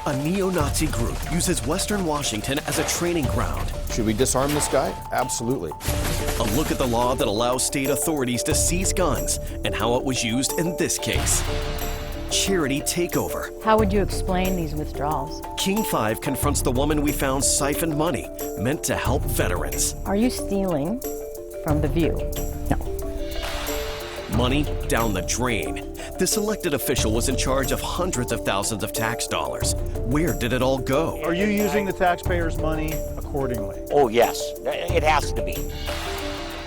A neo-Nazi group uses Western Washington as a training ground. Should we disarm this guy? Absolutely. A look at the law that allows state authorities to seize guns and how it was used in this case. Charity takeover. How would you explain these withdrawals? King 5 confronts the woman we found siphoned money meant to help veterans. Are you stealing from the View? No. Money down the drain. This elected official was in charge of hundreds of thousands of tax dollars. Where did it all go? Are you using the taxpayers' money accordingly? Oh, yes. It has to be.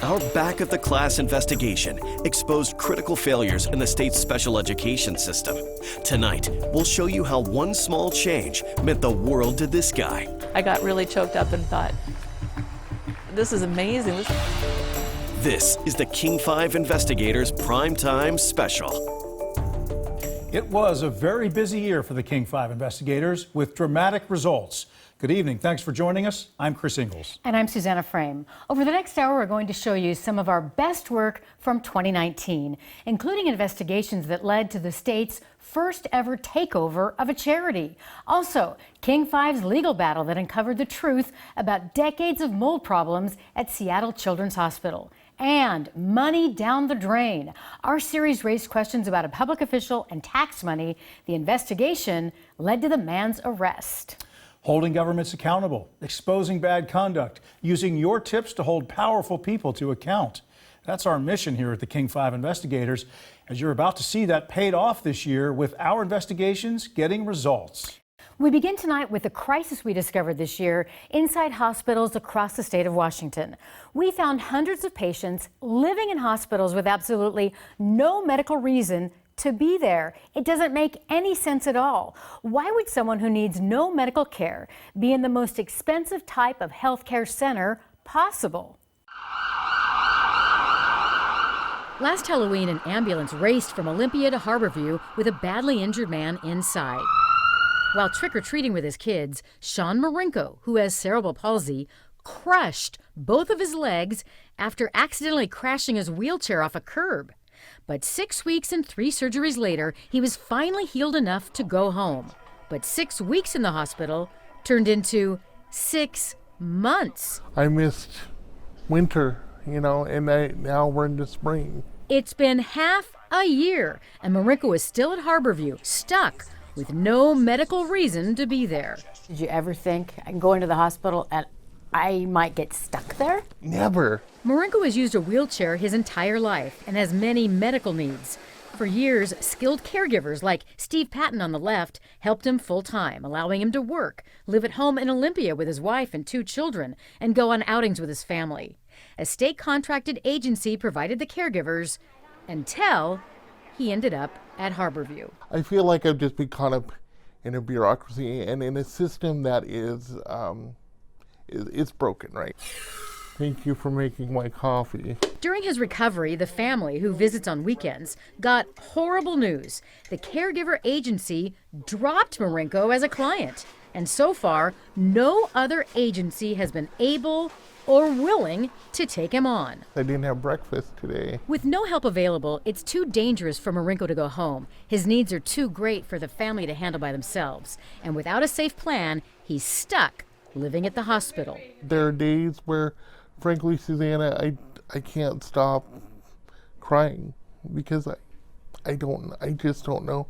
Our back-of-the-class investigation exposed critical failures in the state's special education system. Tonight, we'll show you how one small change meant the world to this guy. I got really choked up and thought, this is amazing. This is the King 5 Investigators Primetime Special. It was a very busy year for the King 5 investigators with dramatic results. Good evening. Thanks for joining us. I'm Chris Ingalls. And I'm Susannah Frame. Over the next hour, we're going to show you some of our best work from 2019, including investigations that led to the state's first ever takeover of a charity. Also, King 5's legal battle that uncovered the truth about decades of mold problems at Seattle Children's Hospital. And money down the drain. Our series raised questions about a public official and tax money. The investigation led to the man's arrest. Holding governments accountable, exposing bad conduct, using your tips to hold powerful people to account. That's our mission here at the King 5 Investigators. As you're about to see, that paid off this year with our investigations getting results. We begin tonight with the crisis we discovered this year inside hospitals across the state of Washington. We found hundreds of patients living in hospitals with absolutely no medical reason to be there. It doesn't make any sense at all. Why would someone who needs no medical care be in the most expensive type of healthcare center possible? Last Halloween, an ambulance raced from Olympia to Harborview with a badly injured man inside. While trick-or-treating with his kids, Sean Marinko, who has cerebral palsy, crushed both of his legs after accidentally crashing his wheelchair off a curb. But 6 weeks and 3 surgeries later, he was finally healed enough to go home. But 6 weeks in the hospital turned into 6 months. I missed winter, and now we're into spring. It's been half a year, and Marinko is still at Harborview, stuck with no medical reason to be there. Did you ever think I can go into the hospital and I might get stuck there? Never. Marinko has used a wheelchair his entire life and has many medical needs. For years, skilled caregivers like Steve Patton on the left helped him full-time, allowing him to work, live at home in Olympia with his wife and 2 children, and go on outings with his family. A state-contracted agency provided the caregivers until he ended up at Harborview. I feel like I've just been caught up in a bureaucracy and in a system that is broken, right? Thank you for making my coffee. During his recovery, the family, who visits on weekends, got horrible news. The caregiver agency dropped Marinko as a client. And so far, no other agency has been able or willing to take him on. I didn't have breakfast today. With no help available, it's too dangerous for Marinko to go home. His needs are too great for the family to handle by themselves. And without a safe plan, he's stuck living at the hospital. There are days where, frankly, Susannah, I can't stop crying because I just don't know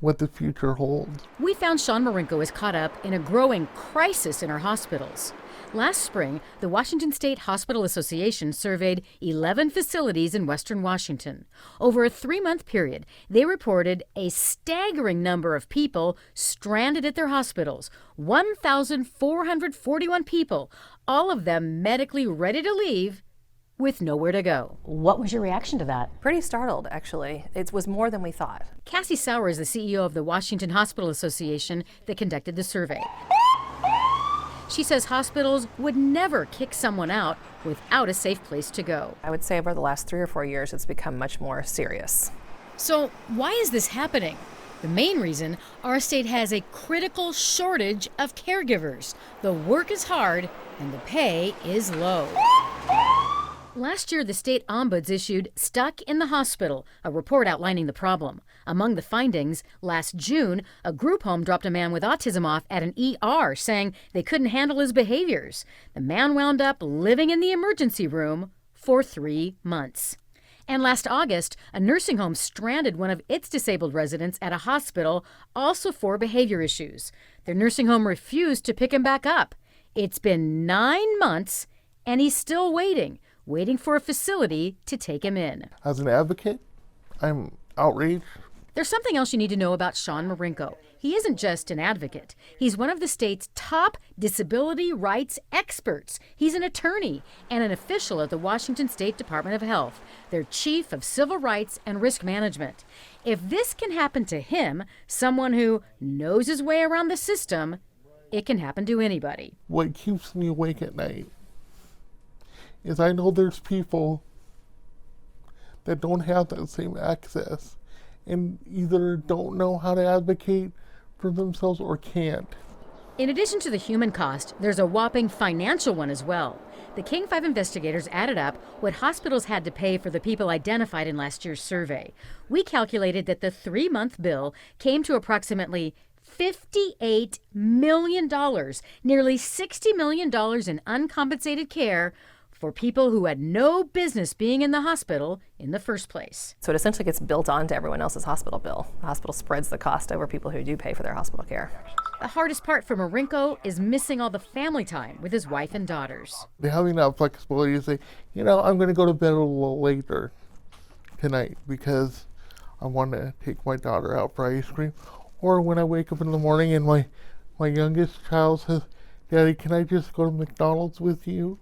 what the future holds. We found Sean Marinko is caught up in a growing crisis in our hospitals. Last spring, the Washington State Hospital Association surveyed 11 facilities in Western Washington. Over a 3-month period, they reported a staggering number of people stranded at their hospitals, 1,441 people, all of them medically ready to leave with nowhere to go. What was your reaction to that? Pretty startled, actually. It was more than we thought. Cassie Sauer is the CEO of the Washington Hospital Association that conducted the survey. She says hospitals would never kick someone out without a safe place to go. I would say over the last 3 or 4 years, it's become much more serious. So why is this happening? The main reason, our state has a critical shortage of caregivers. The work is hard and the pay is low. Last year, the state ombuds issued Stuck in the Hospital, a report outlining the problem. Among the findings, last June, a group home dropped a man with autism off at an ER, saying they couldn't handle his behaviors. The man wound up living in the emergency room for 3 months. And last August, a nursing home stranded one of its disabled residents at a hospital, also for behavior issues. Their nursing home refused to pick him back up. It's been 9 months, and he's still waiting for a facility to take him in. As an advocate, I'm outraged. There's something else you need to know about Sean Marinko. He isn't just an advocate. He's one of the state's top disability rights experts. He's an attorney and an official at the Washington State Department of Health, their chief of civil rights and risk management. If this can happen to him, someone who knows his way around the system, it can happen to anybody. What keeps me awake at night is I know there's people that don't have that same access and either don't know how to advocate for themselves or can't. In addition to the human cost, there's a whopping financial one as well. The King 5 investigators added up what hospitals had to pay for the people identified in last year's survey. We calculated that the 3-month bill came to approximately $58 million, nearly $60 million in uncompensated care for people who had no business being in the hospital in the first place. So it essentially gets built onto everyone else's hospital bill. The hospital spreads the cost over people who do pay for their hospital care. The hardest part for Marinko is missing all the family time with his wife and daughters. Having that flexibility to say, I'm going to go to bed a little later tonight because I want to take my daughter out for ice cream. Or when I wake up in the morning and my youngest child says, Daddy, can I just go to McDonald's with you?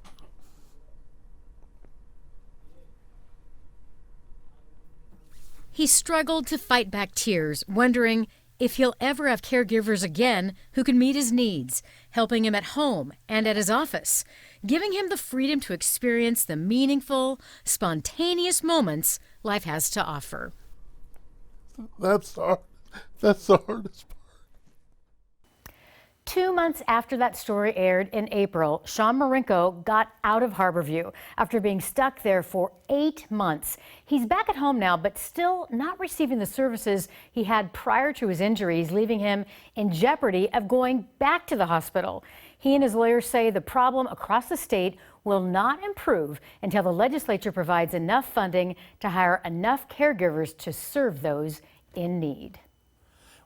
He struggled to fight back tears, wondering if he'll ever have caregivers again who can meet his needs, helping him at home and at his office, giving him the freedom to experience the meaningful, spontaneous moments life has to offer. That's the hardest part. 2 months after that story aired in April, Sean Marinko got out of Harborview after being stuck there for 8 months. He's back at home now, but still not receiving the services he had prior to his injuries, leaving him in jeopardy of going back to the hospital. He and his lawyers say the problem across the state will not improve until the legislature provides enough funding to hire enough caregivers to serve those in need.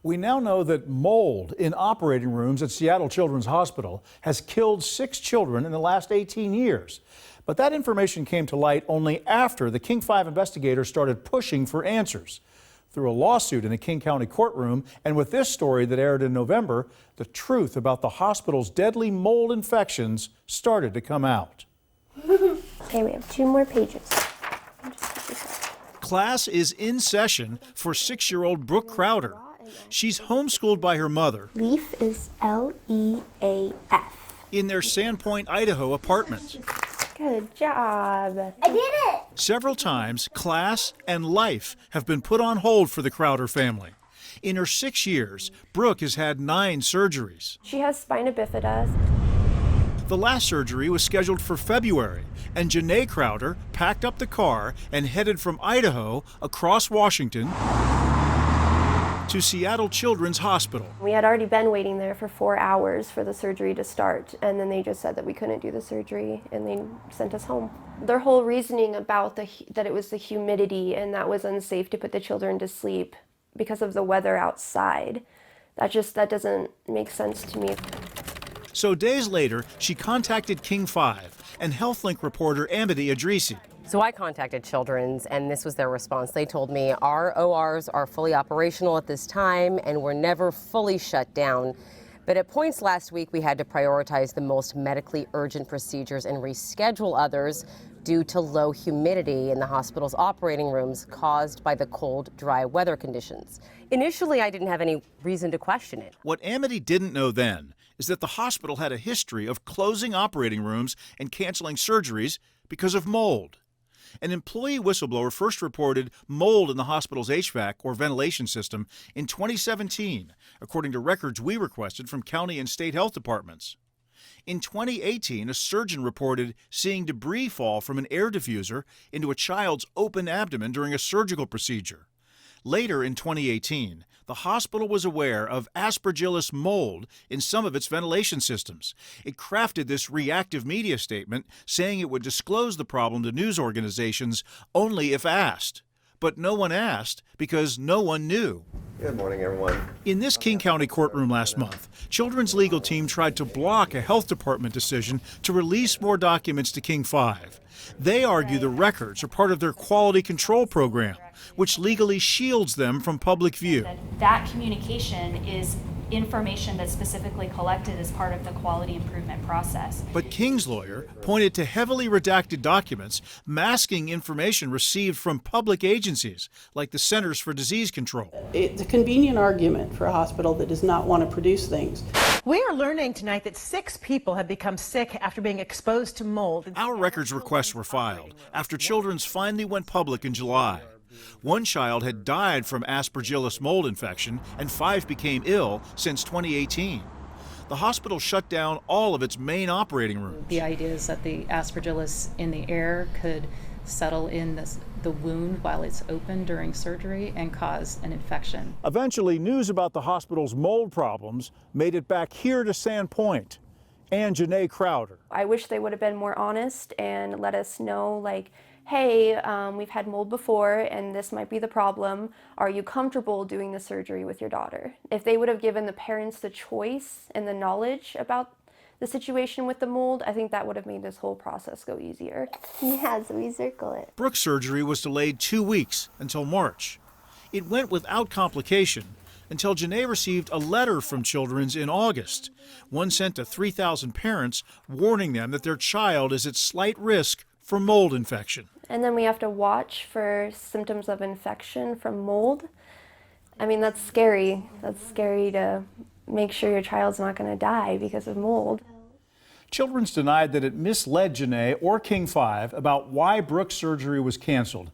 We now know that mold in operating rooms at Seattle Children's Hospital has killed 6 children in the last 18 years. But that information came to light only after the King 5 investigators started pushing for answers. Through a lawsuit in a King County courtroom, and with this story that aired in November, the truth about the hospital's deadly mold infections started to come out. Okay, we have 2 more pages. Class is in session for 6-year-old Brooke Crowder. She's homeschooled by her mother. Leaf is L-E-A-F. In their Sandpoint, Idaho apartment. Good job. I did it! Several times, class and life have been put on hold for the Crowder family. In her 6 years, Brooke has had 9 surgeries. She has spina bifida. The last surgery was scheduled for February, and Janae Crowder packed up the car and headed from Idaho across Washington to Seattle Children's Hospital. We had already been waiting there for 4 hours for the surgery to start, and then they just said that we couldn't do the surgery, and they sent us home. Their whole reasoning about that it was the humidity and that was unsafe to put the children to sleep because of the weather outside, that doesn't make sense to me. So days later, she contacted King 5 and HealthLink reporter Amity Adrisi. So I contacted Children's, and this was their response. They told me our ORs are fully operational at this time and were never fully shut down. But at points last week, we had to prioritize the most medically urgent procedures and reschedule others due to low humidity in the hospital's operating rooms caused by the cold, dry weather conditions. Initially, I didn't have any reason to question it. What Amity didn't know then is that the hospital had a history of closing operating rooms and canceling surgeries because of mold. An employee whistleblower first reported mold in the hospital's HVAC, or ventilation system, in 2017, according to records we requested from county and state health departments. In 2018, a surgeon reported seeing debris fall from an air diffuser into a child's open abdomen during a surgical procedure. Later in 2018, the hospital was aware of Aspergillus mold in some of its ventilation systems. It crafted this reactive media statement saying it would disclose the problem to news organizations only if asked. But no one asked because no one knew. Good morning, everyone. In this King County courtroom last month, Children's legal team tried to block a health department decision to release more documents to King 5. They argue the records are part of their quality control program, which legally shields them from public view. That communication is information that's specifically collected as part of the quality improvement process. But King's lawyer pointed to heavily redacted documents masking information received from public agencies like the Centers for Disease Control. It's a convenient argument for a hospital that does not want to produce things. We are learning tonight that 6 people have become sick after being exposed to mold. Our records requests were filed after Children's finally went public in July. One child had died from Aspergillus mold infection, and 5 became ill since 2018. The hospital shut down all of its main operating rooms. The idea is that the Aspergillus in the air could settle in the wound while it's open during surgery and cause an infection. Eventually, news about the hospital's mold problems made it back here to Sandpoint. And Janae Crowder. I wish they would have been more honest and let us know, like, hey, we've had mold before and this might be the problem. Are you comfortable doing the surgery with your daughter? If they would have given the parents the choice and the knowledge about the situation with the mold, I think that would have made this whole process go easier. Yeah, so we circle it. Brooke's surgery was delayed 2 weeks until March. It went without complication until Janae received a letter from Children's in August, one sent to 3,000 parents warning them that their child is at slight risk for mold infection. And then we have to watch for symptoms of infection from mold. I mean, that's scary. That's scary to make sure your child's not going to die because of mold. Children's denied that it misled Janae or King 5 about why Brooke's surgery was canceled.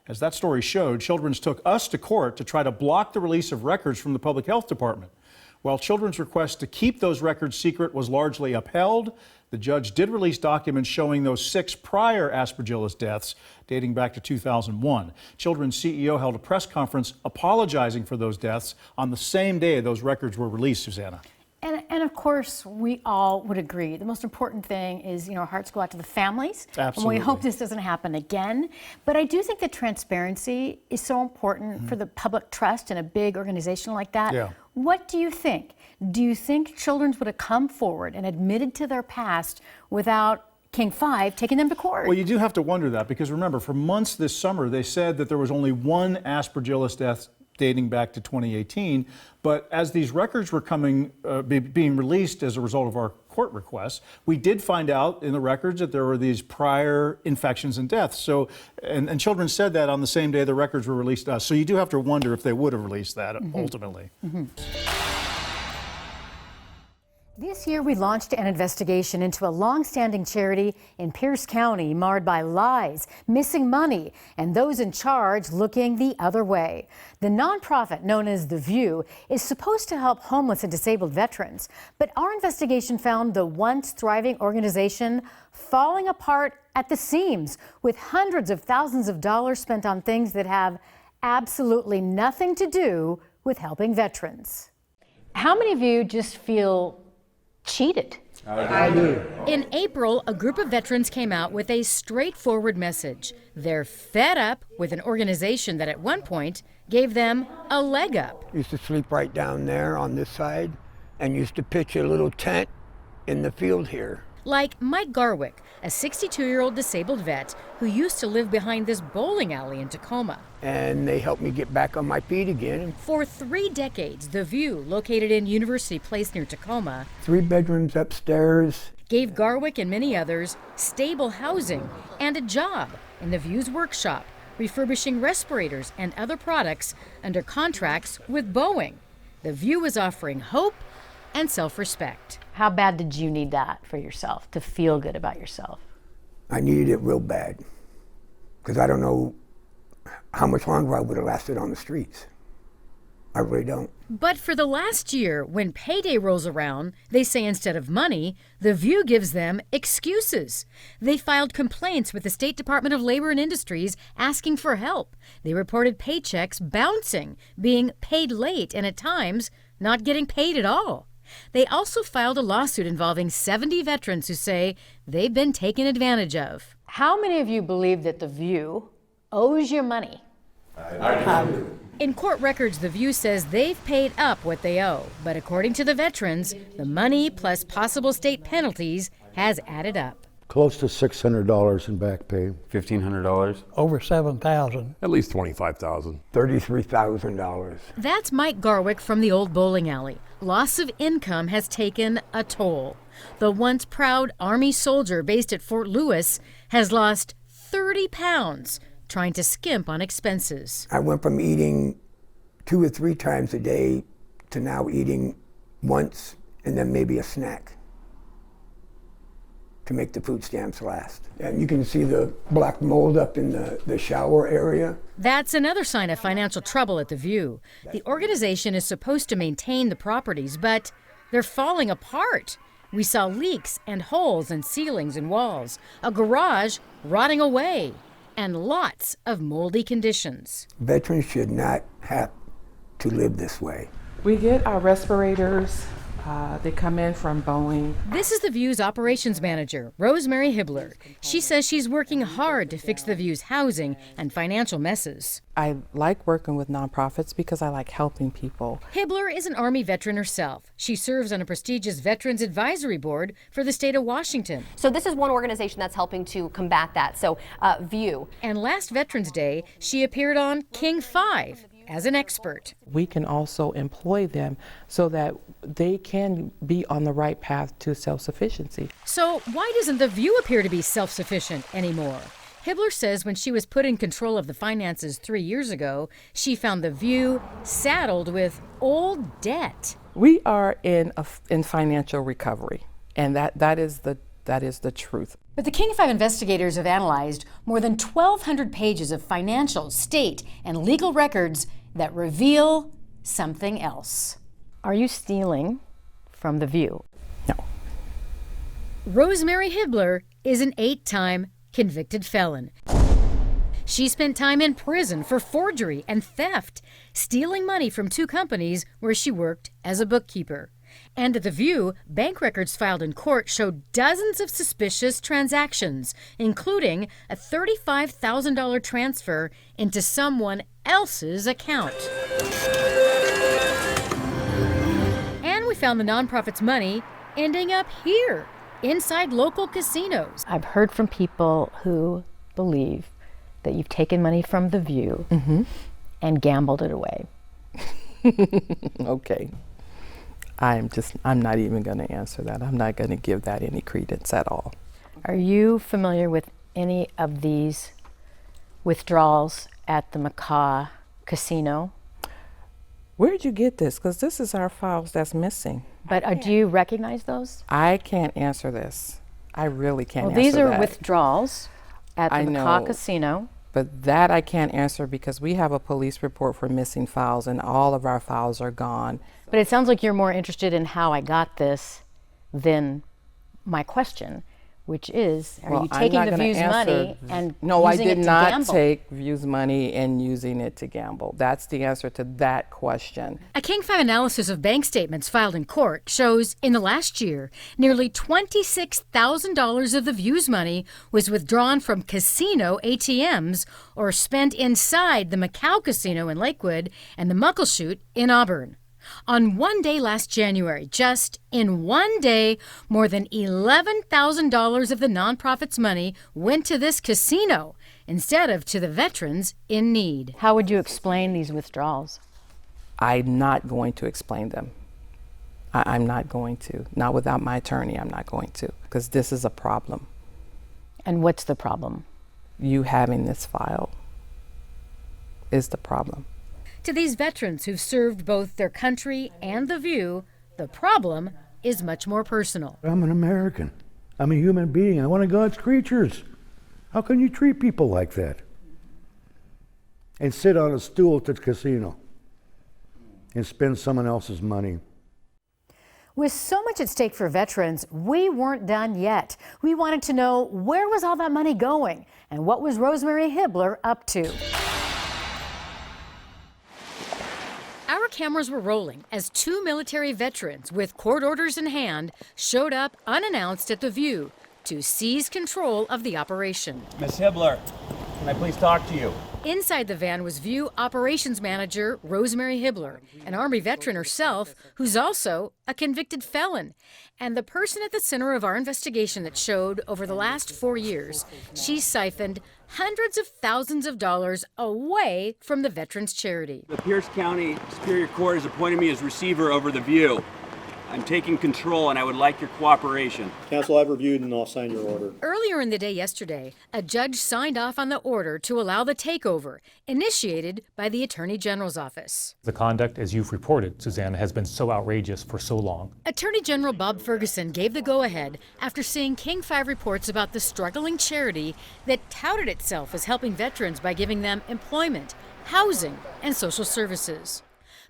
As that story showed, Children's took us to court to try to block the release of records from the Public Health Department. While Children's request to keep those records secret was largely upheld, the judge did release documents showing those 6 prior Aspergillus deaths dating back to 2001. Children's CEO held a press conference apologizing for those deaths on the same day those records were released, Susannah. And of course, we all would agree. The most important thing is, our hearts go out to the families. Absolutely. And we hope this doesn't happen again. But I do think that transparency is so important for the public trust in a big organization like that. Yeah. What do you think? Do you think Children's would have come forward and admitted to their past without King 5 taking them to court? Well, you do have to wonder that, because remember, for months this summer, they said that there was only 1 Aspergillus death dating back to 2018. But as these records were being released as a result of our court requests, we did find out in the records that there were these prior infections and deaths. So, and Children said that on the same day the records were released to us. So you do have to wonder if they would have released that ultimately. This year, we launched an investigation into a long-standing charity in Pierce County marred by lies, missing money, and those in charge looking the other way. The nonprofit known as The View is supposed to help homeless and disabled veterans, but our investigation found the once thriving organization falling apart at the seams, with hundreds of thousands of dollars spent on things that have absolutely nothing to do with helping veterans. How many of you just feel cheated? I do. In April, a group of veterans came out with a straightforward message. They're fed up with an organization that at one point gave them a leg up. Used to sleep right down there on this side and used to pitch a little tent in the field here. Like Mike Garwick, a 62-year-old disabled vet who used to live behind this bowling alley in Tacoma. And they helped me get back on my feet again. For 3 decades, The View, located in University Place near Tacoma, 3 bedrooms upstairs, gave Garwick and many others stable housing and a job in The View's workshop, refurbishing respirators and other products under contracts with Boeing. The View is offering hope and self-respect. How bad did you need that for yourself, to feel good about yourself? I needed it real bad, because I don't know how much longer I would have lasted on the streets. I really don't. But for the last year, when payday rolls around, they say instead of money, the View gives them excuses. They filed complaints with the State Department of Labor and Industries asking for help. They reported paychecks bouncing, being paid late, and at times not getting paid at all. They also filed a lawsuit involving 70 veterans who say they've been taken advantage of. How many of you believe that the View owes you money? I do. In court records, the View says they've paid up what they owe, but according to the veterans, the money plus possible state penalties has added up. Close to $600 in back pay. $1,500. Over $7,000. At least $25,000. $33,000. That's Mike Garwick from the old bowling alley. Loss of income has taken a toll. The once proud Army soldier based at Fort Lewis has lost 30 pounds trying to skimp on expenses. I went from eating 2 or 3 times a day to now eating once and then maybe a snack to make the food stamps last. And you can see the black mold up in the shower area. That's another sign of financial trouble at the View. The organization is supposed to maintain the properties, but they're falling apart. We saw leaks and holes in ceilings and walls, a garage rotting away, and lots of moldy conditions. Veterans should not have to live this way. We get our respirators. They come in from Boeing. This is the View's operations manager, Rosemary Hibbler. She says she's working hard to fix the View's housing and financial messes. I like working with nonprofits because I like helping people. Hibbler is an Army veteran herself. She serves on a prestigious Veterans Advisory Board for the state of Washington. So this is one organization that's helping to combat that, so View. And last Veterans Day, she appeared on King 5 as an expert. We can also employ them so that they can be on the right path to self-sufficiency. So why doesn't the View appear to be self-sufficient anymore? Hibbler says when she was put in control of the finances 3 years ago, she found the View saddled with old debt. We are in financial recovery, and that is the truth. But the King 5 investigators have analyzed more than 1,200 pages of financial, state, and legal records that reveal something else. Are you stealing from the View? No. Rosemary Hibbler is an 8-time convicted felon. She spent time in prison for forgery and theft, stealing money from 2 companies where she worked as a bookkeeper. And at the View, bank records filed in court showed dozens of suspicious transactions, including a $35,000 transfer into someone else's account. And we found the nonprofit's money ending up here, inside local casinos. I've heard from people who believe that you've taken money from the View and gambled it away. Okay. I'm not even going to answer that. I'm not going to give that any credence at all. Are you familiar with any of these withdrawals at the Macaw Casino? Where did you get this? Because this is our files that's missing. But do you recognize those? I can't answer this. I really can't answer that. Well, these are withdrawals at the Macaw Casino. But that I can't answer because we have a police report for missing files and all of our files are gone. But it sounds like you're more interested in how I got this than my question, which is, are you taking the View's money and No, I using it did to not gamble? take View's money and using it to gamble. That's the answer to that question. A King 5 analysis of bank statements filed in court shows in the last year, nearly $26,000 of the View's money was withdrawn from casino ATMs or spent inside the Macaw Casino in Lakewood and the Muckleshoot in Auburn. On one day last January, just in one day, more than $11,000 of the nonprofit's money went to this casino instead of to the veterans in need. How would you explain these withdrawals? I'm not going to explain them. I'm not going to. Not without my attorney, I'm not going to, because this is a problem. And what's the problem? You having this file is the problem. To these veterans who've served both their country and the View, the problem is much more personal. I'm an American. I'm a human being. I'm one of God's creatures. How can you treat people like that? And sit on a stool at the casino? and spend someone else's money. With so much at stake for veterans, we weren't done yet. We wanted to know, where was all that money going and what was Rosemary Hibbler up to? Our cameras were rolling as 2 military veterans with court orders in hand showed up unannounced at The View to seize control of the operation. Miss Hibbler, can I please talk to you? Inside the van was View Operations Manager Rosemary Hibbler, an Army veteran herself who's also a convicted felon, and the person at the center of our investigation that showed over the last 4 years she siphoned hundreds of thousands of dollars away from the veterans charity. The Pierce County Superior Court has appointed me as receiver over The View. I'm taking control and I would like your cooperation. Counsel, I've reviewed and I'll sign your order. Earlier in the day yesterday, a judge signed off on the order to allow the takeover, initiated by the Attorney General's office. The conduct, as you've reported, Susannah, has been so outrageous for so long. Attorney General Bob Ferguson gave the go-ahead after seeing King 5 reports about the struggling charity that touted itself as helping veterans by giving them employment, housing, and social services.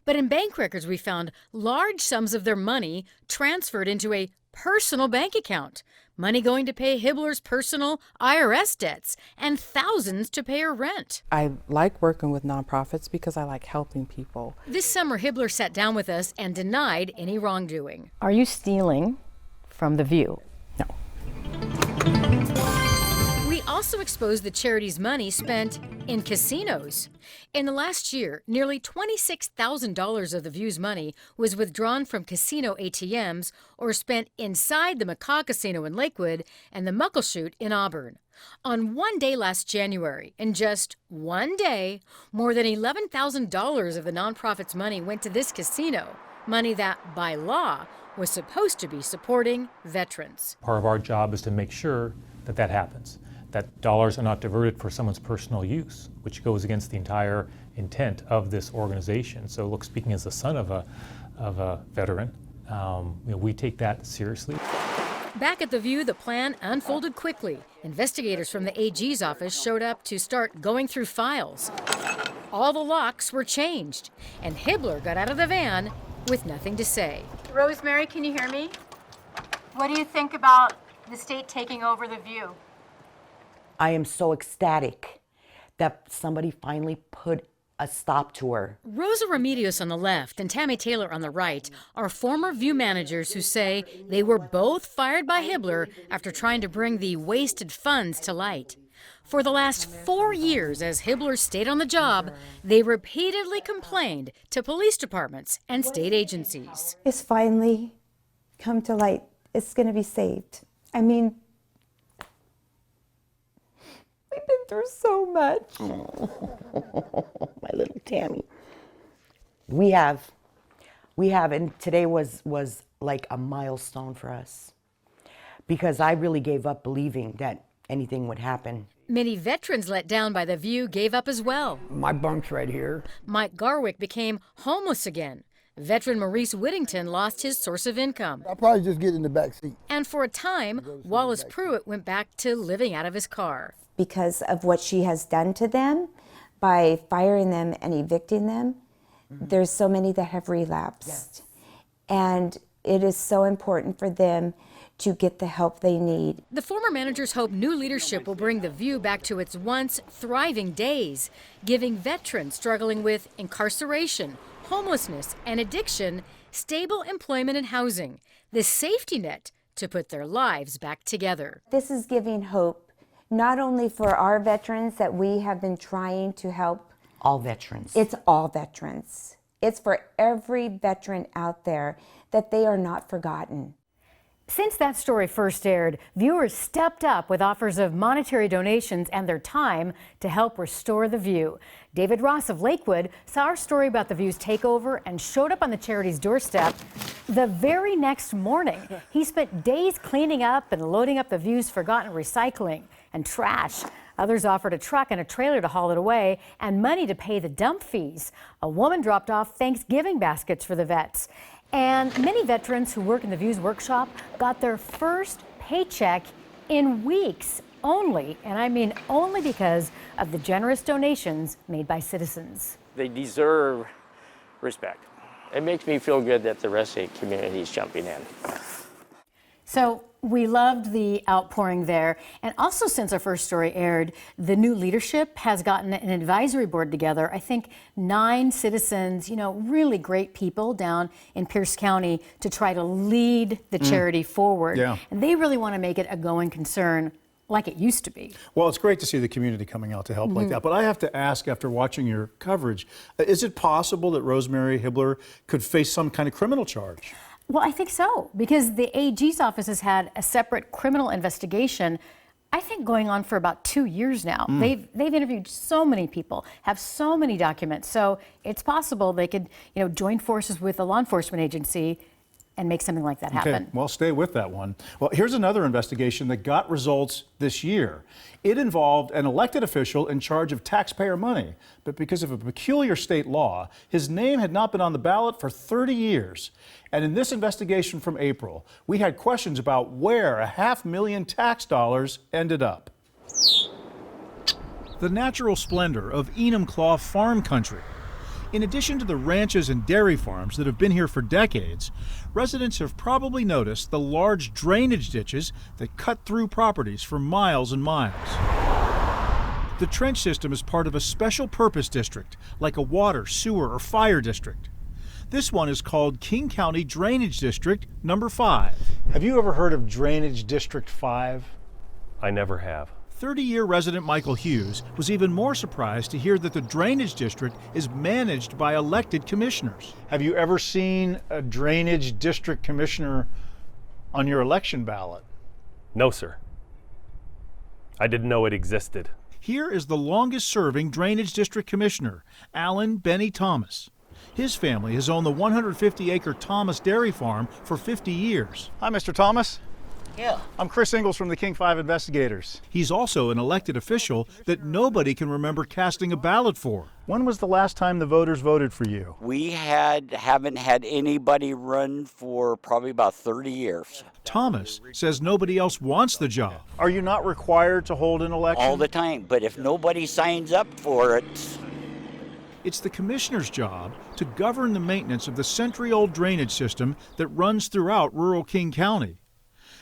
But in bank records, we found large sums of their money transferred into a personal bank account, money going to pay Hibbler's personal IRS debts, and thousands to pay her rent. I like working with nonprofits because I like helping people. This summer, Hibbler sat down with us and denied any wrongdoing. Are you stealing from The View? No. We also exposed the charity's money spent in casinos. In the last year, nearly $26,000 of The View's money was withdrawn from casino ATMs or spent inside the Macaw Casino in Lakewood and the Muckleshoot in Auburn. On one day last January, in just one day, more than $11,000 of the nonprofit's money went to this casino, money that, by law, was supposed to be supporting veterans. Part of our job is to make sure that that happens, that dollars are not diverted for someone's personal use, which goes against the entire intent of this organization. So look, speaking as the son of a veteran, we take that seriously. Back at The View, the plan unfolded quickly. Investigators from the AG's office showed up to start going through files. All the locks were changed, and Hibbler got out of the van with nothing to say. Rosemary, can you hear me? What do you think about the state taking over The View? I am so ecstatic that somebody finally put a stop to her. Rosa Remedios on the left and Tammy Taylor on the right are former View managers who say they were both fired by Hibbler after trying to bring the wasted funds to light. For the last 4 years, as Hibbler stayed on the job, they repeatedly complained to police departments and state agencies. It's finally come to light. It's going to be saved. I mean, we've been through so much. Oh, my little Tammy. We have, and today was like a milestone for us because I really gave up believing that anything would happen. Many veterans let down by The View gave up as well. My bunk's right here. Mike Garwick became homeless again. Veteran Maurice Whittington lost his source of income. I'll probably just get in the back seat. And for a time, Wallace Pruitt went back to living out of his car. Because of what she has done to them by firing them and evicting them, there's so many that have relapsed. Yes. And it is so important for them to get the help they need. The former managers hope new leadership will bring The View back to its once thriving days, giving veterans struggling with incarceration, homelessness, and addiction stable employment and housing, the safety net to put their lives back together. This is giving hope not only for our veterans that we have been trying to help. All veterans. It's all veterans. It's for every veteran out there that they are not forgotten. Since that story first aired, viewers stepped up with offers of monetary donations and their time to help restore The View. David Ross of Lakewood saw our story about The View's takeover and showed up on the charity's doorstep the very next morning. He spent days cleaning up and loading up The View's forgotten recycling and trash. Others offered a truck and a trailer to haul it away and money to pay the dump fees. A woman dropped off Thanksgiving baskets for the vets. And many veterans who work in The View's workshop got their first paycheck in weeks only, and I mean only because of the generous donations made by citizens. They deserve respect. It makes me feel good that the rest of the community is jumping in. So we loved the outpouring there. And also, since our first story aired, the new leadership has gotten an advisory board together. I think 9 citizens, really great people down in Pierce County to try to lead the charity forward. Yeah. And they really want to make it a going concern like it used to be. Well, it's great to see the community coming out to help like that. But I have to ask, after watching your coverage, is it possible that Rosemary Hibbler could face some kind of criminal charge? Well, I think so, because the AG's office has had a separate criminal investigation, I think, going on for about 2 years now. They've interviewed so many people, have so many documents, so it's possible they could, join forces with a law enforcement agency and make something like that happen. Okay, well, stay with that one. Well, here's another investigation that got results this year. It involved an elected official in charge of taxpayer money, but because of a peculiar state law, his name had not been on the ballot for 30 years. And in this investigation from April, we had questions about where $500,000 tax dollars ended up. The natural splendor of Enumclaw farm country. In addition to the ranches and dairy farms that have been here for decades, residents have probably noticed the large drainage ditches that cut through properties for miles and miles. The trench system is part of a special purpose district, like a water, sewer, or fire district. This one is called King County Drainage District Number 5. Have you ever heard of Drainage District 5? I never have. 30-year resident Michael Hughes was even more surprised to hear that the drainage district is managed by elected commissioners. Have you ever seen a drainage district commissioner on your election ballot? No, sir. I didn't know it existed. Here is the longest-serving drainage district commissioner, Alan Benny Thomas. His family has owned the 150-acre Thomas Dairy Farm for 50 years. Hi, Mr. Thomas. Yeah. I'm Chris Ingalls from the King 5 Investigators. He's also an elected official that nobody can remember casting a ballot for. When was the last time the voters voted for you? We haven't had anybody run for probably about 30 years. Thomas says nobody else wants the job. Are you not required to hold an election? All the time, but if nobody signs up for it... It's the commissioner's job to govern the maintenance of the century-old drainage system that runs throughout rural King County.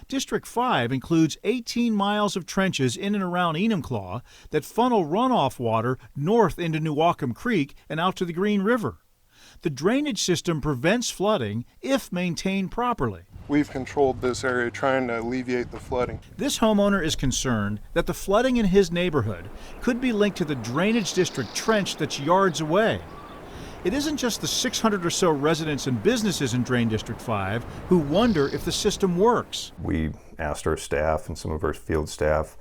District 5 includes 18 miles of trenches in and around Enumclaw that funnel runoff water north into Newaukum Creek and out to the Green River. The drainage system prevents flooding if maintained properly. We've controlled this area trying to alleviate the flooding. This homeowner is concerned that the flooding in his neighborhood could be linked to the drainage district trench that's yards away. It isn't just the 600 or so residents and businesses in Drain District 5 who wonder if the system works. We asked our staff and some of our field staff,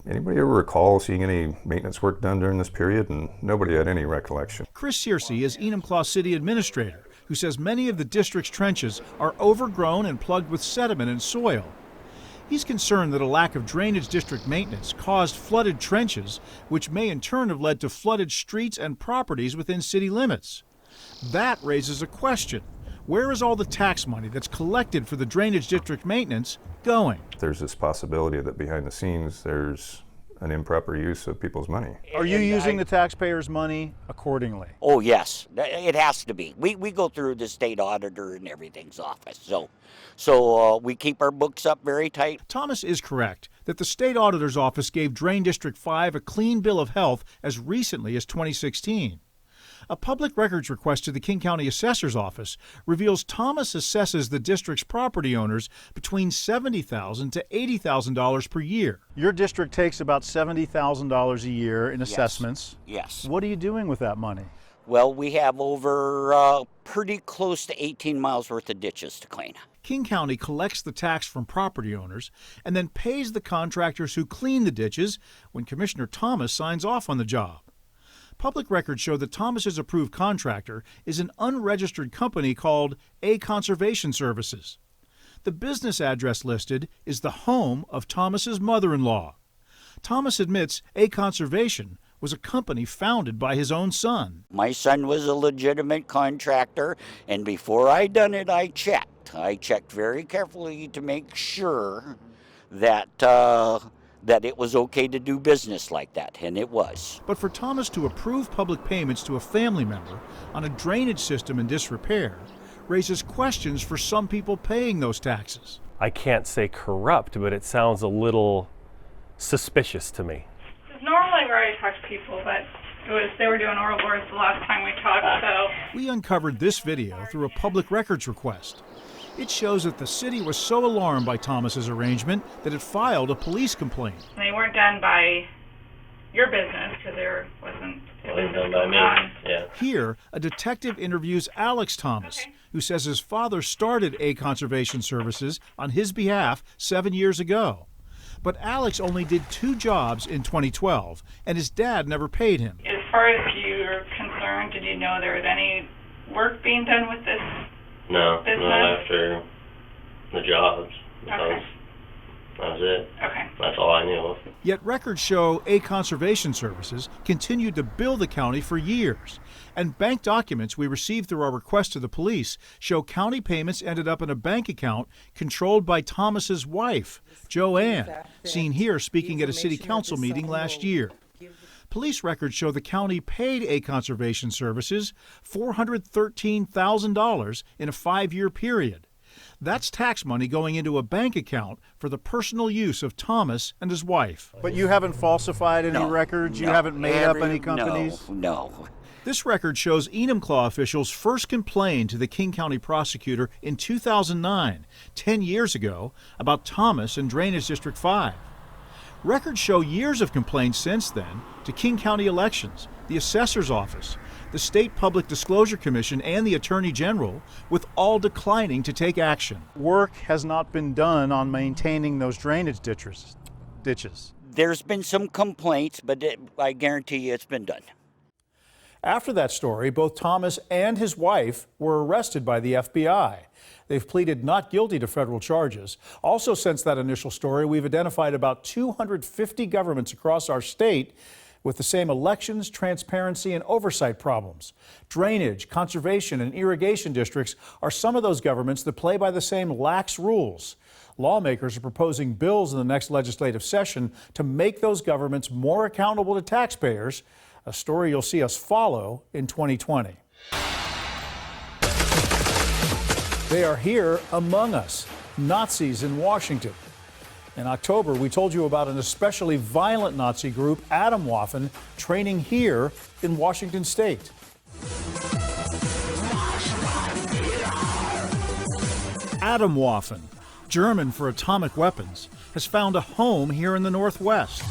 anybody ever recall seeing any maintenance work done during this period? And nobody had any recollection. Chris Searcy is Enumclaw City Administrator, who says many of the district's trenches are overgrown and plugged with sediment and soil. He's concerned that a lack of drainage district maintenance caused flooded trenches, which may in turn have led to flooded streets and properties within city limits. That raises a question. Where is all the tax money that's collected for the drainage district maintenance going? There's this possibility that behind the scenes there's an improper use of people's money. Are you using the taxpayers' money accordingly? Oh, yes. It has to be. We go through the state auditor and everything's office, so we keep our books up very tight. Thomas is correct that the state auditor's office gave Drain District 5 a clean bill of health as recently as 2016. A public records request to the King County Assessor's Office reveals Thomas assesses the district's property owners between $70,000 to $80,000 per year. Your district takes about $70,000 a year in assessments. Yes. What are you doing with that money? Well, we have over pretty close to 18 miles worth of ditches to clean. King County collects the tax from property owners and then pays the contractors who clean the ditches when Commissioner Thomas signs off on the job. Public records show that Thomas's approved contractor is an unregistered company called A Conservation Services. The business address listed is the home of Thomas's mother-in-law. Thomas admits A Conservation was a company founded by his own son. My son was a legitimate contractor, and before I done it, I checked. I checked very carefully to make sure that that it was okay to do business like that, and it was. But for Thomas to approve public payments to a family member on a drainage system in disrepair raises questions for some people paying those taxes. I can't say corrupt, but it sounds a little suspicious to me. Normally we already talk to people, but they were doing oral boards the last time we talked, so. We uncovered this video through a public records request. It shows that the city was so alarmed by Thomas's arrangement that it filed a police complaint. They weren't done by your business because there wasn't done by me. Yeah. Here, a detective interviews Alex Thomas, who says his father started A Conservation Services on his behalf 7 years ago. But Alex only did 2 jobs in 2012, and his dad never paid him. As far as you're concerned, did you know there was any work being done with this No, business? not after the jobs. Okay. That was it. Okay. That's all I knew of. Yet records show A Conservation Services continued to bill the county for years. And bank documents we received through our request to the police show county payments ended up in a bank account controlled by Thomas's wife, Joanne, seen here speaking at a city council meeting last year. Police records show the county paid A Conservation Services $413,000 in a 5-year period. That's tax money going into a bank account for the personal use of Thomas and his wife. But you haven't falsified any records? You haven't made up any companies? No. This record shows Enumclaw officials first complained to the King County prosecutor in 2009, 10 years ago, about Thomas and Drainage District 5. Records show years of complaints since then to King County Elections, the Assessor's Office, the State Public Disclosure Commission, and the Attorney General, with all declining to take action. Work has not been done on maintaining those drainage ditches. There's been some complaints, but I guarantee you it's been done. After that story, both Thomas and his wife were arrested by the FBI. They've pleaded not guilty to federal charges. Also, since that initial story, we've identified about 250 governments across our state with the same elections, transparency, and oversight problems. Drainage, conservation, and irrigation districts are some of those governments that play by the same lax rules. Lawmakers are proposing bills in the next legislative session to make those governments more accountable to taxpayers, a story you'll see us follow in 2020. They are here among us, Nazis in Washington. In October, we told you about an especially violent Nazi group, Atomwaffen, training here in Washington state. Atomwaffen, German for atomic weapons, has found a home here in the Northwest.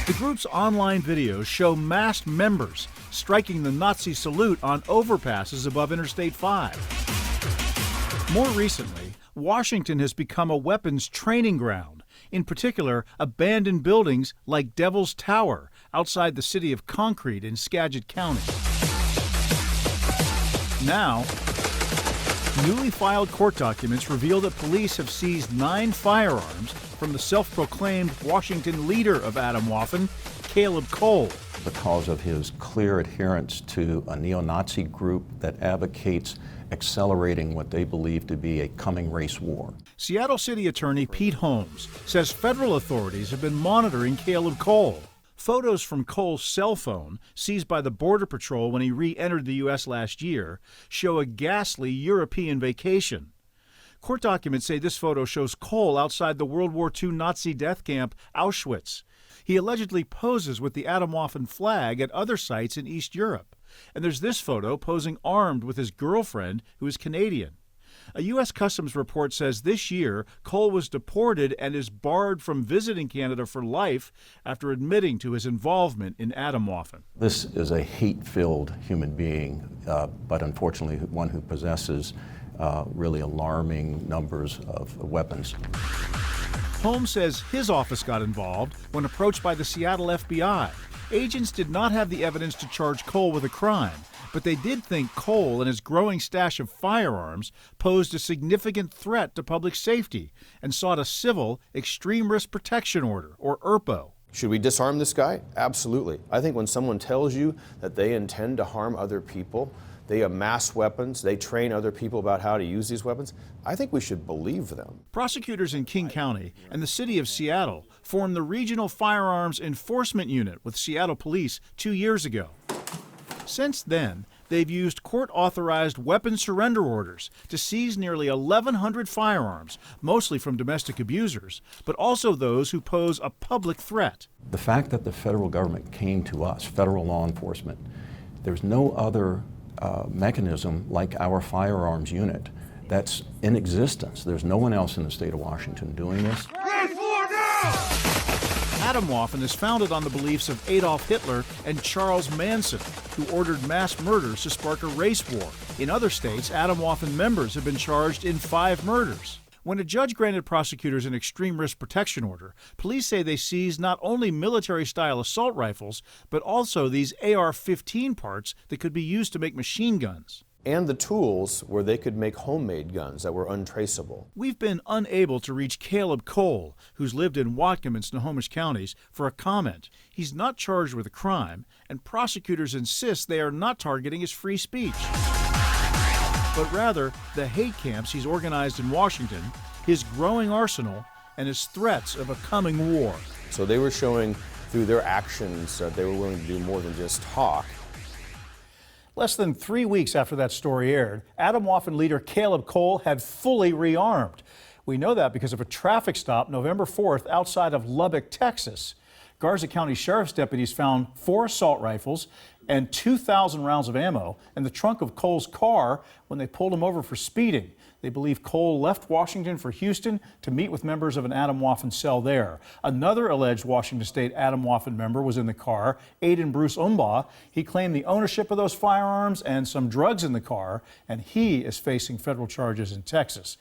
The group's online videos show masked members striking the Nazi salute on overpasses above Interstate 5. More recently, Washington has become a weapons training ground, in particular abandoned buildings like Devil's Tower outside the city of Concrete in Skagit County. Now, newly filed court documents reveal that police have seized 9 firearms from the self-proclaimed Washington leader of Atomwaffen, Caleb Cole. Because of his clear adherence to a neo-Nazi group that advocates accelerating what they believe to be a coming race war. Seattle City Attorney Pete Holmes says federal authorities have been monitoring Caleb Cole. Photos from Cole's cell phone, seized by the Border Patrol when he re-entered the U.S. last year, show a ghastly European vacation. Court documents say this photo shows Cole outside the World War II Nazi death camp Auschwitz. He allegedly poses with the Atomwaffen flag at other sites in East Europe. And there's this photo posing armed with his girlfriend, who is Canadian. A U.S. Customs report says this year, Cole was deported and is barred from visiting Canada for life after admitting to his involvement in Atomwaffen. This is a hate-filled human being, but unfortunately one who possesses really alarming numbers of weapons. Holmes says his office got involved when approached by the Seattle FBI. Agents did not have the evidence to charge Cole with a crime, but they did think Cole and his growing stash of firearms posed a significant threat to public safety and sought a civil extreme risk protection order, or ERPO. Should we disarm this guy? Absolutely. I think when someone tells you that they intend to harm other people, they amass weapons, they train other people about how to use these weapons, I think we should believe them. Prosecutors in King County and the city of Seattle formed the Regional Firearms Enforcement Unit with Seattle Police 2 years ago. Since then, they've used court-authorized weapon surrender orders to seize nearly 1,100 firearms, mostly from domestic abusers, but also those who pose a public threat. The fact that the federal government came to us, federal law enforcement, there's no other mechanism like our firearms unit that's in existence. There's no one else in the state of Washington doing this. Atomwaffen is founded on the beliefs of Adolf Hitler and Charles Manson, who ordered mass murders to spark a race war. In other states, Atomwaffen members have been charged in 5 murders. When a judge granted prosecutors an extreme risk protection order, police say they seized not only military-style assault rifles, but also these AR-15 parts that could be used to make machine guns. And the tools where they could make homemade guns that were untraceable. We've been unable to reach Caleb Cole, who's lived in Whatcom and Snohomish counties, for a comment. He's not charged with a crime, and prosecutors insist they are not targeting his free speech, but rather the hate camps he's organized in Washington, his growing arsenal, and his threats of a coming war. So they were showing through their actions that they were willing to do more than just talk. Less than 3 weeks after that story aired, Atomwaffen leader Caleb Cole had fully rearmed. We know that because of a traffic stop November 4th outside of Lubbock, Texas. Garza County Sheriff's deputies found 4 assault rifles and 2,000 rounds of ammo in the trunk of Cole's car when they pulled him over for speeding. They believe Cole left Washington for Houston to meet with members of an Atomwaffen cell there. Another alleged Washington State Atomwaffen member was in the car, Aiden Bruce Umbaugh. He claimed the ownership of those firearms and some drugs in the car, and he is facing federal charges in Texas.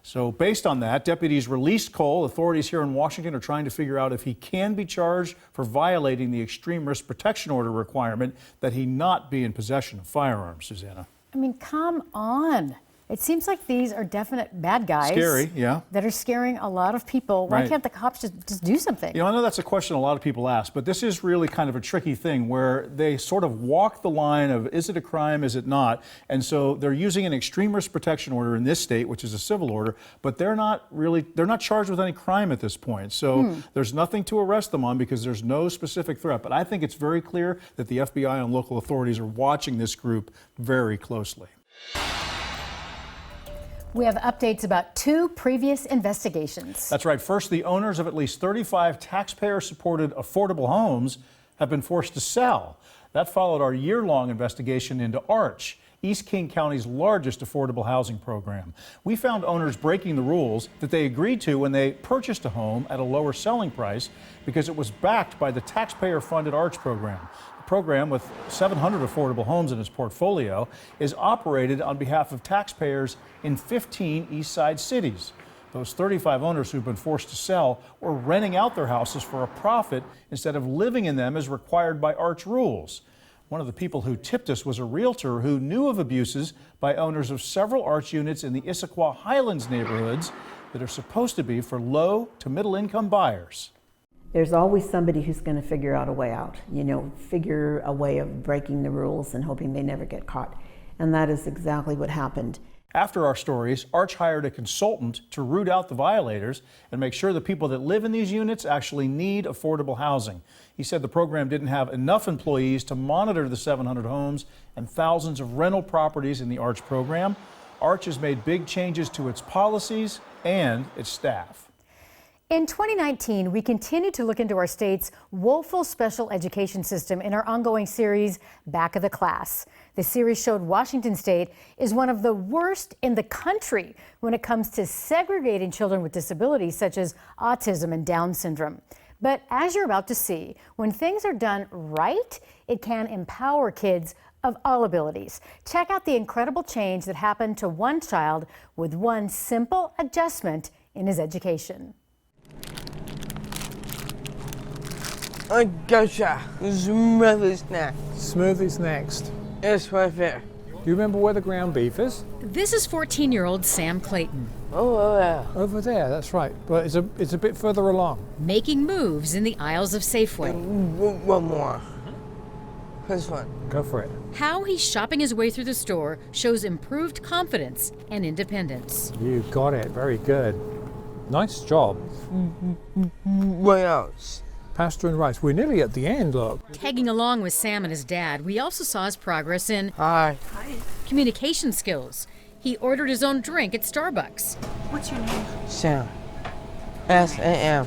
So based on that, deputies released Cole. Authorities here in Washington are trying to figure out if he can be charged for violating the extreme risk protection order requirement that he not be in possession of firearms, Susannah. I mean, come on. It seems like these are definite bad guys. Scary, yeah. That are scaring a lot of people. Why Right. can't the cops just do something? You know, I know that's a question a lot of people ask, but this is really kind of a tricky thing where they sort of walk the line of is it a crime, is it not? And so they're using an extreme risk protection order in this state, which is a civil order, but they're not charged with any crime at this point. So there's nothing to arrest them on because there's no specific threat. But I think it's very clear that the FBI and local authorities are watching this group very closely. We have updates about 2 previous investigations. That's right. First, the owners of at least 35 taxpayer-supported affordable homes have been forced to sell. That followed our year-long investigation into Arch, East King County's largest affordable housing program. We found owners breaking the rules that they agreed to when they purchased a home at a lower selling price because it was backed by the taxpayer-funded Arch program. Program, with 700 affordable homes in its portfolio, is operated on behalf of taxpayers in 15 East Side cities. Those 35 owners who've been forced to sell were renting out their houses for a profit instead of living in them as required by Arch rules. One of the people who tipped us was a realtor who knew of abuses by owners of several Arch units in the Issaquah Highlands neighborhoods that are supposed to be for low to middle income buyers. There's always somebody who's going to figure out a way out, figure a way of breaking the rules and hoping they never get caught. And that is exactly what happened. After our stories, Arch hired a consultant to root out the violators and make sure the people that live in these units actually need affordable housing. He said the program didn't have enough employees to monitor the 700 homes and thousands of rental properties in the Arch program. Arch has made big changes to its policies and its staff. In 2019, we continue to look into our state's woeful special education system in our ongoing series, Back of the Class. The series showed Washington State is one of the worst in the country when it comes to segregating children with disabilities such as autism and Down syndrome. But as you're about to see, when things are done right, it can empower kids of all abilities. Check out the incredible change that happened to one child with one simple adjustment in his education. I gotcha. Smoothies next. Smoothies next. It's right there. You remember where the ground beef is? This is 14-year-old Sam Clayton. Oh, yeah. Over there, that's right. But it's a bit further along. Making moves in the aisles of Safeway. One more. This one. Go for it. How he's shopping his way through the store shows improved confidence and independence. You got it. Very good. Nice job. What else? Pasta and rice. We're nearly at the end, look. Tagging along with Sam and his dad, we also saw his progress in communication skills. He ordered his own drink at Starbucks. What's your name? Sam. S-A-M.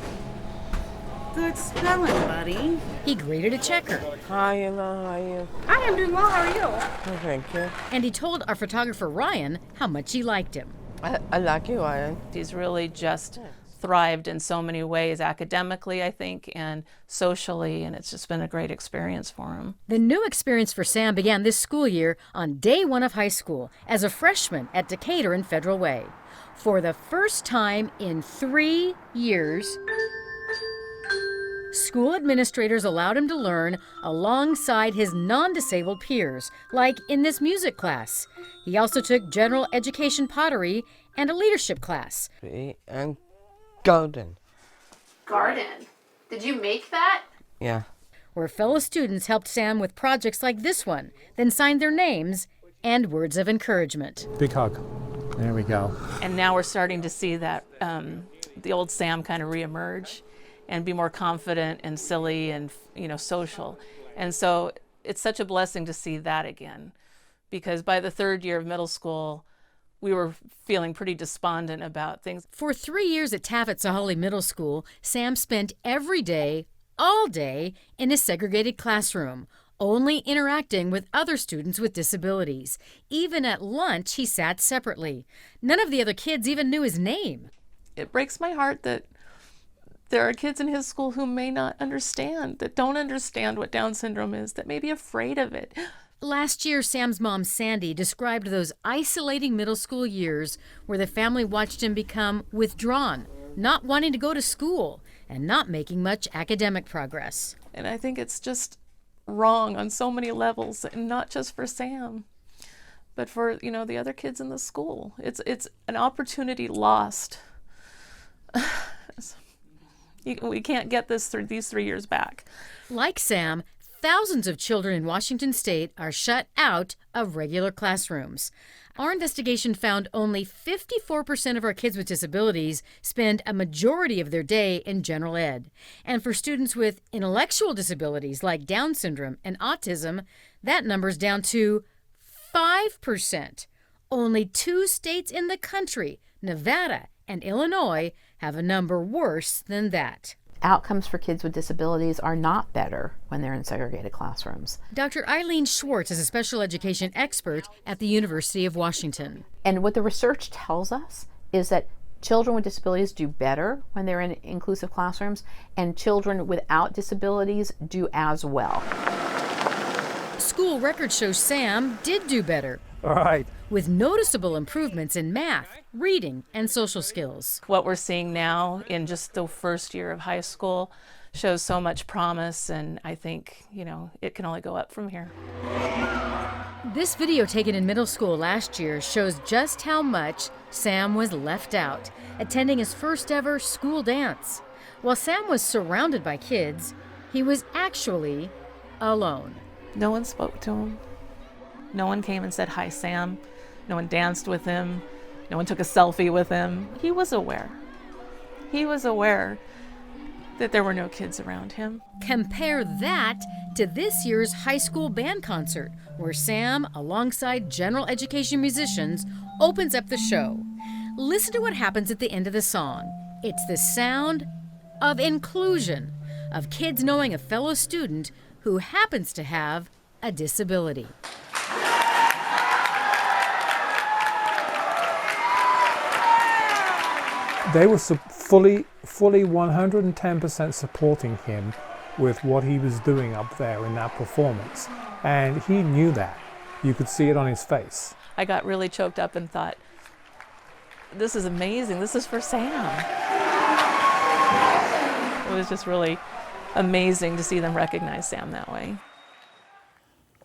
Good spelling, buddy. He graded a checker. Hi, Emma. How are you? I am doing well. How are you? Oh, thank you. And he told our photographer Ryan how much he liked him. I like you, Ryan. He's really just thrived in so many ways, academically, I think, and socially, and it's just been a great experience for him. The new experience for Sam began this school year on day one of high school as a freshman at Decatur and Federal Way. For the first time in 3 years, school administrators allowed him to learn alongside his non-disabled peers, like in this music class. He also took general education pottery and a leadership class. And garden. Garden. Did you make that? Yeah. Where fellow students helped Sam with projects like this one, then signed their names and words of encouragement. Big hug. There we go. And now we're starting to see that the old Sam kind of reemerge and be more confident and silly and, social. And so it's such a blessing to see that again, because by the third year of middle school, we were feeling pretty despondent about things. For 3 years at Taft-Sahalee Middle School, Sam spent every day, all day, in a segregated classroom, only interacting with other students with disabilities. Even at lunch, he sat separately. None of the other kids even knew his name. It breaks my heart that there are kids in his school who may not understand, that don't understand what Down syndrome is, that may be afraid of it. Last year, Sam's mom, Sandy, described those isolating middle school years where the family watched him become withdrawn, not wanting to go to school, and not making much academic progress. And I think it's just wrong on so many levels, and not just for Sam, but for, the other kids in the school. It's an opportunity lost. We can't get these 3 years back. Like Sam, thousands of children in Washington state are shut out of regular classrooms. Our investigation found only 54% of our kids with disabilities spend a majority of their day in general ed. And for students with intellectual disabilities like Down syndrome and autism, that number's down to 5%. Only 2 states in the country, Nevada and Illinois, have a number worse than that. Outcomes for kids with disabilities are not better when they're in segregated classrooms. Dr. Eileen Schwartz is a special education expert at the University of Washington. And what the research tells us is that children with disabilities do better when they're in inclusive classrooms, and children without disabilities do as well. School records show Sam did do better. All right. With noticeable improvements in math, reading, and social skills. What we're seeing now in just the first year of high school shows so much promise, and I think, it can only go up from here. This video taken in middle school last year shows just how much Sam was left out, attending his first ever school dance. While Sam was surrounded by kids, he was actually alone. No one spoke to him. No one came and said, "Hi, Sam." No one danced with him. No one took a selfie with him. He was aware. He was aware that there were no kids around him. Compare that to this year's high school band concert, where Sam, alongside general education musicians, opens up the show. Listen to what happens at the end of the song. It's the sound of inclusion, of kids knowing a fellow student who happens to have a disability. They were fully 110% supporting him with what he was doing up there in that performance. And he knew that. You could see it on his face. I got really choked up and thought, this is amazing. This is for Sam. It was just really amazing to see them recognize Sam that way.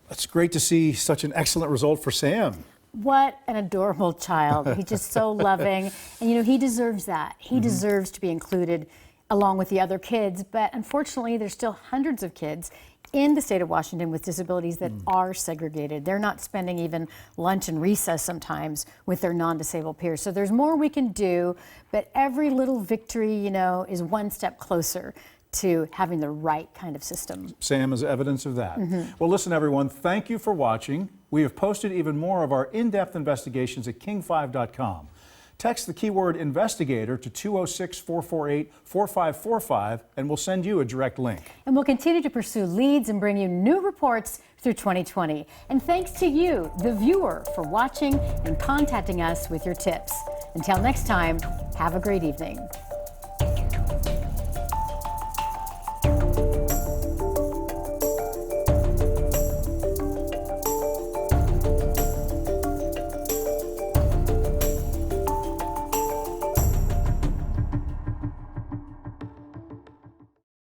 It's great to see such an excellent result for Sam. What an adorable child. He's just so loving. And you know, he deserves that. He deserves to be included along with the other kids. But unfortunately, there's still hundreds of kids in the state of Washington with disabilities that are segregated. They're not spending even lunch and recess sometimes with their non-disabled peers. So there's more we can do, but every little victory, you know, is one step closer to having the right kind of system. Sam is evidence of that. Well, listen, everyone, thank you for watching. We have posted even more of our in-depth investigations at king5.com. Text the keyword investigator to 206-448-4545 and we'll send you a direct link. And we'll continue to pursue leads and bring you new reports through 2020. And thanks to you, the viewer, for watching and contacting us with your tips. Until next time, have a great evening.